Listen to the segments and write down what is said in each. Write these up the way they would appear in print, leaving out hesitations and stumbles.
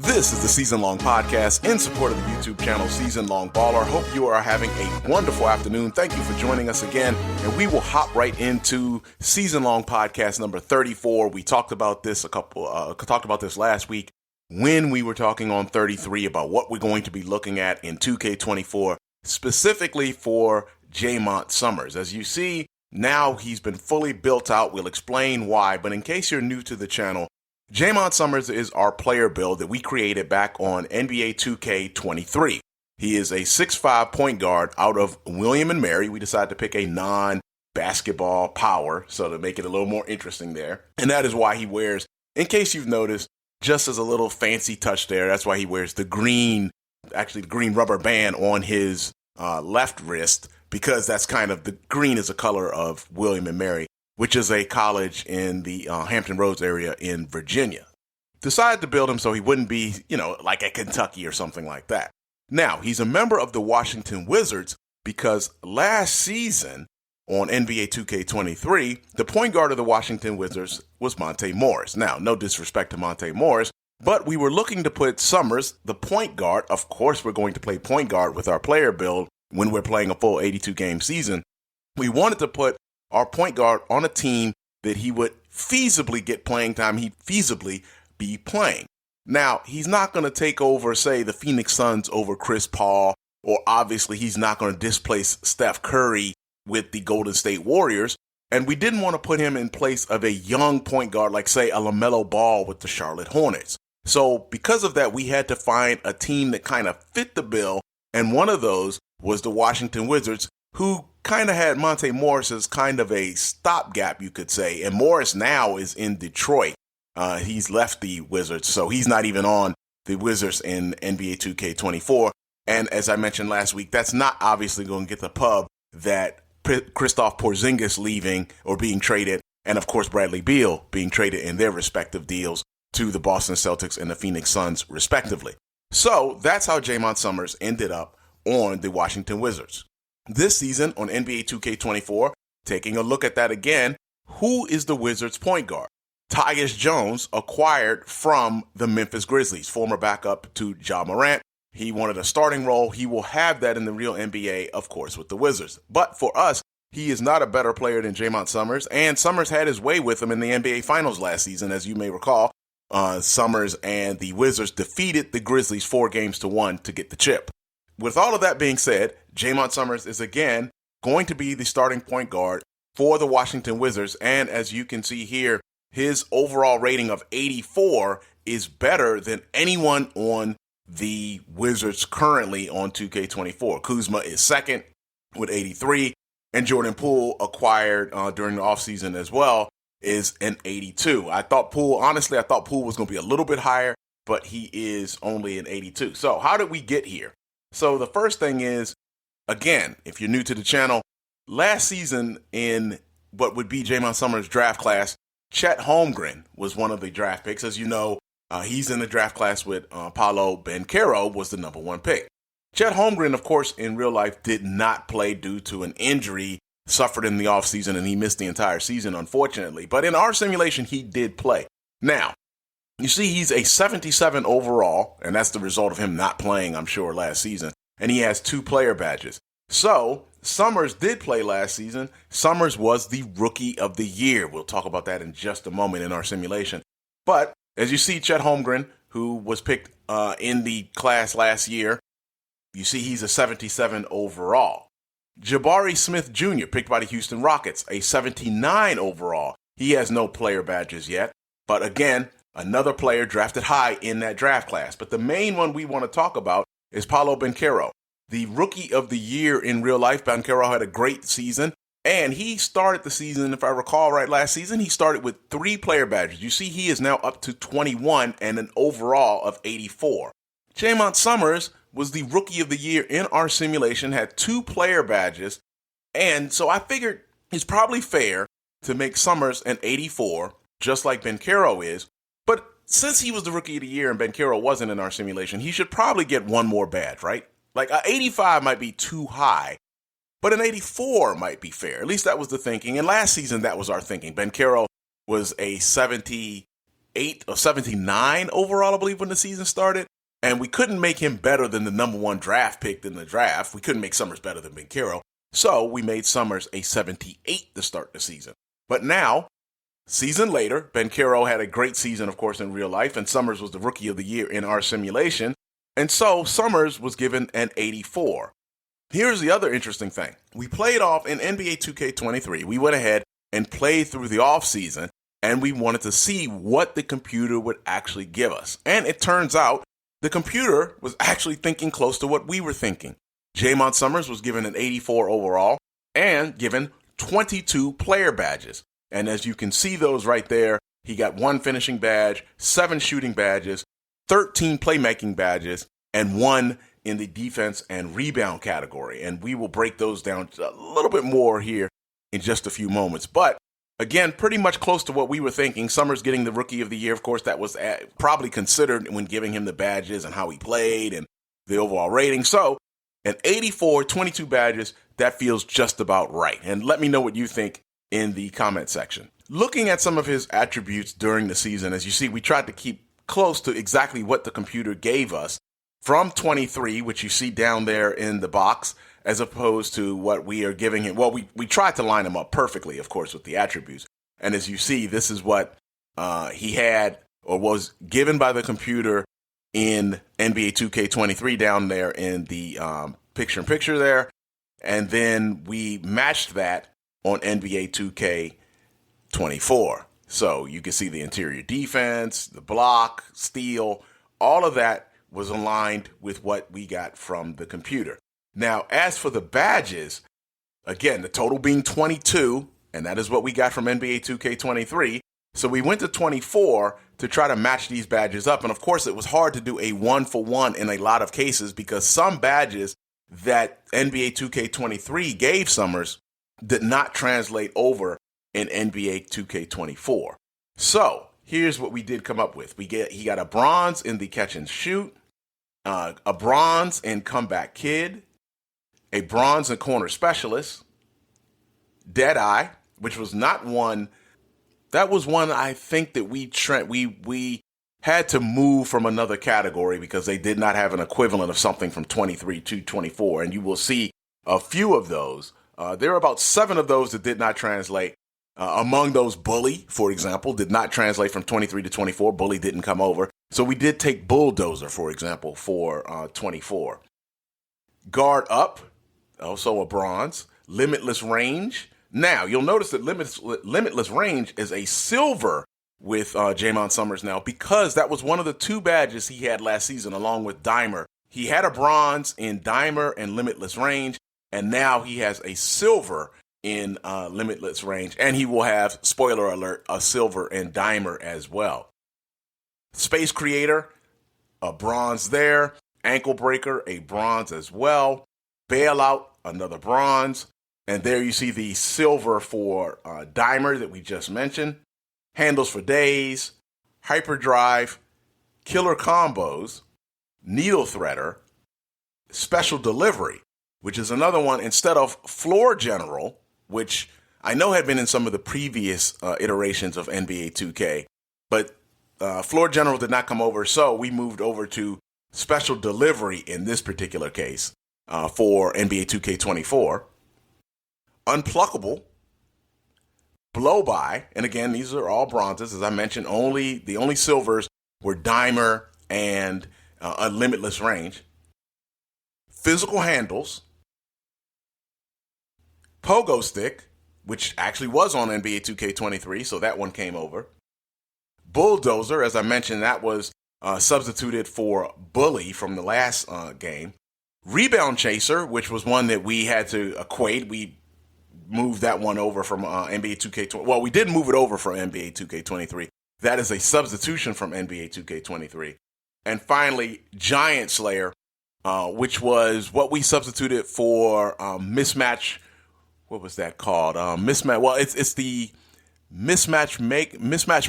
This is the Season Long Podcast in support of the YouTube channel SeasonLongBaller. Hope you are having a wonderful afternoon. Thank you for joining us again, and we will hop right into Season Long Podcast number 34. We talked about this last week when we were talking on 33 about what we're going to be looking at in 2K24, specifically for Jaymont Summerz. As you see, now he's been fully built out. We'll explain why, but in case you're new to the channel, Jaymont Summerz is our player build that we created back on NBA 2K23. He is a 6'5" point guard out of William & Mary. We decided to pick a non-basketball power, so to make it a little more interesting there. And that is why he wears, in case you've noticed, just as a little fancy touch there, that's why he wears the green rubber band on his left wrist, because that's kind of, the green is a color of William & Mary, which is a college in the Hampton Roads area in Virginia. Decided to build him so he wouldn't be, like at Kentucky or something like that. Now, he's a member of the Washington Wizards because last season on NBA 2K23, the point guard of the Washington Wizards was Monte Morris. Now, no disrespect to Monte Morris, but we were looking to put Summerz, the point guard. Of course, we're going to play point guard with our player build when we're playing a full 82-game season. We wanted to put our point guard on a team that he would feasibly get playing time, he'd feasibly be playing. Now, he's not going to take over, say, the Phoenix Suns over Chris Paul, or obviously he's not going to displace Steph Curry with the Golden State Warriors, and we didn't want to put him in place of a young point guard like, say, a LaMelo Ball with the Charlotte Hornets. So because of that, we had to find a team that kind of fit the bill, and one of those was the Washington Wizards, who kind of had Monte Morris as kind of a stopgap, you could say. And Morris now is in Detroit. He's left the Wizards, so he's not even on the Wizards in NBA 2K24. And as I mentioned last week, that's not obviously going to get the pub that Kristaps Porzingis leaving or being traded, and of course Bradley Beal being traded in their respective deals to the Boston Celtics and the Phoenix Suns, respectively. So that's how Jaymont Summerz ended up on the Washington Wizards. This season on NBA 2K24, taking a look at that again, who is the Wizards point guard? Tyus Jones, acquired from the Memphis Grizzlies, former backup to Ja Morant. He wanted a starting role. He will have that in the real NBA, of course, with the Wizards. But for us, he is not a better player than Jaymont Summerz, and Summerz had his way with him in the NBA Finals last season, as you may recall. Summerz and the Wizards defeated the Grizzlies 4-1 to get the chip. With all of that being said, Jaymont Summerz is again going to be the starting point guard for the Washington Wizards. And as you can see here, his overall rating of 84 is better than anyone on the Wizards currently on 2K24. Kuzma is second with 83, and Jordan Poole, acquired during the offseason as well, is an 82. I thought Poole was going to be a little bit higher, but he is only an 82. So how did we get here? So the first thing is, again, if you're new to the channel, last season in what would be Jaymont Summerz' draft class, Chet Holmgren was one of the draft picks. As you know, he's in the draft class with Paolo Banchero was the number 1 pick. Chet Holmgren, of course, in real life did not play due to an injury suffered in the offseason, and he missed the entire season, unfortunately. But in our simulation, he did play. Now, you see, he's a 77 overall, and that's the result of him not playing, I'm sure, last season. And he has 2 player badges. So, Summerz did play last season. Summerz was the Rookie of the Year. We'll talk about that in just a moment in our simulation. But, as you see, Chet Holmgren, who was picked in the class last year, you see he's a 77 overall. Jabari Smith Jr., picked by the Houston Rockets, a 79 overall. He has no player badges yet. But again, another player drafted high in that draft class. But the main one we want to talk about is Paolo Banchero, the Rookie of the Year in real life. Banchero had a great season, and he started the season, if I recall right, last season, he started with 3 player badges. You see, he is now up to 21 and an overall of 84. Jaymont Summerz was the Rookie of the Year in our simulation, had 2 player badges, and so I figured it's probably fair to make Summerz an 84, just like Banchero is. But since he was the Rookie of the Year and Banchero wasn't in our simulation, he should probably get 1 more badge, right? Like, an 85 might be too high, but an 84 might be fair. At least that was the thinking. And last season, that was our thinking. Banchero was a 70 78 or 79 overall, I believe, when the season started. And we couldn't make him better than the number one draft pick in the draft. We couldn't make Summerz better than Banchero. So we made Summerz a 78 to start the season. But now, season later, Banchero had a great season, of course, in real life, and Summerz was the rookie of the year in our simulation. And so Summerz was given an 84. Here's the other interesting thing. We played off in NBA 2K23. We went ahead and played through the offseason, and we wanted to see what the computer would actually give us. And it turns out the computer was actually thinking close to what we were thinking. Jaymont Summerz was given an 84 overall and given 22 player badges. And as you can see those right there, he got 1 finishing badge, 7 shooting badges, 13 playmaking badges, and 1 in the defense and rebound category. And we will break those down a little bit more here in just a few moments. But again, pretty much close to what we were thinking. Summerz getting the rookie of the year. Of course, that was probably considered when giving him the badges and how he played and the overall rating. So an 84, 22 badges, that feels just about right. And let me know what you think in the comment section. Looking at some of his attributes during the season, as you see, we tried to keep close to exactly what the computer gave us from 23, which you see down there in the box, as opposed to what we are giving him. Well, we tried to line him up perfectly, of course, with the attributes. And as you see, this is what he had or was given by the computer in NBA 2K23 down there in the picture-in-picture there. And then we matched that on NBA 2K24. So you can see the interior defense, the block, steal, all of that was aligned with what we got from the computer. Now, as for the badges, again, the total being 22, and that is what we got from NBA 2K23. So we went to 24 to try to match these badges up. And of course, it was hard to do a 1-for-1 in a lot of cases because some badges that NBA 2K23 gave Summerz did not translate over in NBA 2K24. So here's what we did come up with. He got a bronze in the catch and shoot, a bronze in comeback kid, a bronze in corner specialist, Deadeye, which was not one. That was one I think that we had to move from another category because they did not have an equivalent of something from 23 to 24. And you will see a few of those. There are about 7 of those that did not translate. Among those, Bully, for example, did not translate from 23 to 24. Bully didn't come over. So we did take Bulldozer, for example, for 24. Guard up, also a bronze. Limitless range. Now, you'll notice that Limitless range is a silver with Jaymont Summerz now because that was one of the 2 badges he had last season along with Dimer. He had a bronze in Dimer and Limitless range, and now he has a silver in Limitless range, and he will have, spoiler alert, a silver in Dimer as well. Space Creator, a bronze there. Ankle Breaker, a bronze as well. Bailout, another bronze. And there you see the silver for Dimer that we just mentioned. Handles for Days, Hyperdrive, Killer Combos, Needle Threader, Special Delivery, which is another one instead of Floor General, which I know had been in some of the previous iterations of NBA 2K, but Floor General did not come over, so we moved over to Special Delivery in this particular case for NBA 2K24. Unpluckable, Blow By, and again, these are all bronzes. As I mentioned, the only silvers were Dimer and a Limitless range. Physical Handles, Pogo Stick, which actually was on NBA 2K23, so that one came over. Bulldozer, as I mentioned, that was substituted for Bully from the last game. Rebound Chaser, which was one that we had to equate. We moved that one over from NBA 2K20. Well, we did move it over from NBA 2K23. That is a substitution from NBA 2K23. And finally, Giant Slayer, which was what we substituted for Mismatch. What was that called? Mismatch. Well, it's the Mismatch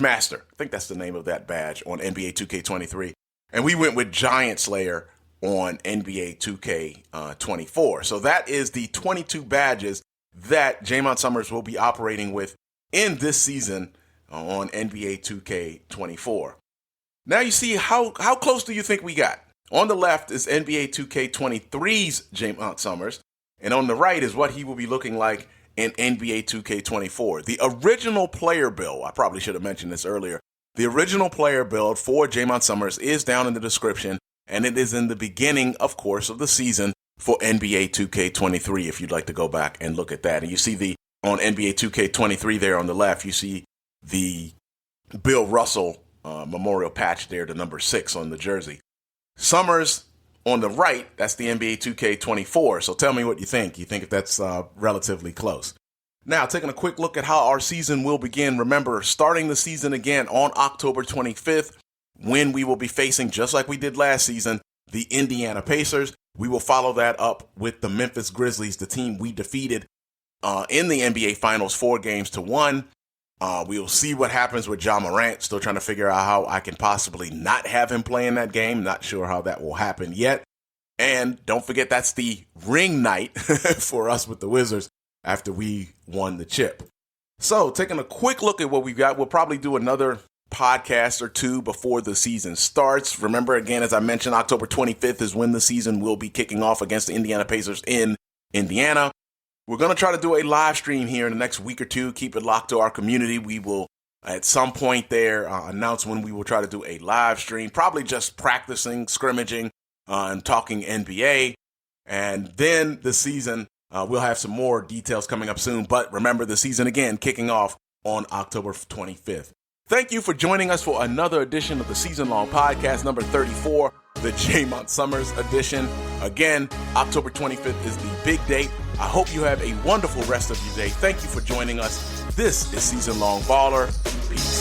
Master. I think that's the name of that badge on NBA 2K23. And we went with Giant Slayer on NBA 2K24. So that is the 22 badges that Jaymont Summerz will be operating with in this season on NBA 2K24. Now you see how close do you think we got? On the left is NBA 2K23's Jaymont Summerz, and on the right is what he will be looking like in NBA 2K24. The original player build, I probably should have mentioned this earlier, the original player build for Jaymont Summerz is down in the description, and it is in the beginning, of course, of the season for NBA 2K23 if you'd like to go back and look at that. And you see on NBA 2K23 there on the left, you see the Bill Russell memorial patch there, the number 6 on the jersey. Summerz on the right, that's the NBA 2K24. So tell me what you think. You think if that's relatively close? Now, taking a quick look at how our season will begin. Remember, starting the season again on October 25th, when we will be facing, just like we did last season, the Indiana Pacers. We will follow that up with the Memphis Grizzlies, the team we defeated in the NBA Finals 4-1. We will see what happens with Ja Morant. Still trying to figure out how I can possibly not have him play in that game. Not sure how that will happen yet. And don't forget, that's the ring night for us with the Wizards after we won the chip. So taking a quick look at what we've got, we'll probably do another podcast or two before the season starts. Remember, again, as I mentioned, October 25th is when the season will be kicking off against the Indiana Pacers in Indiana. We're going to try to do a live stream here in the next week or two. Keep it locked to our community. We will, at some point there, announce when we will try to do a live stream, probably just practicing, scrimmaging, and talking NBA. And then the season, we'll have some more details coming up soon. But remember, the season, again, kicking off on October 25th. Thank you for joining us for another edition of the Season Long Podcast, number 34, the Jaymont Summerz edition. Again, October 25th is the big date. I hope you have a wonderful rest of your day. Thank you for joining us. This is Season Long Baller. Peace.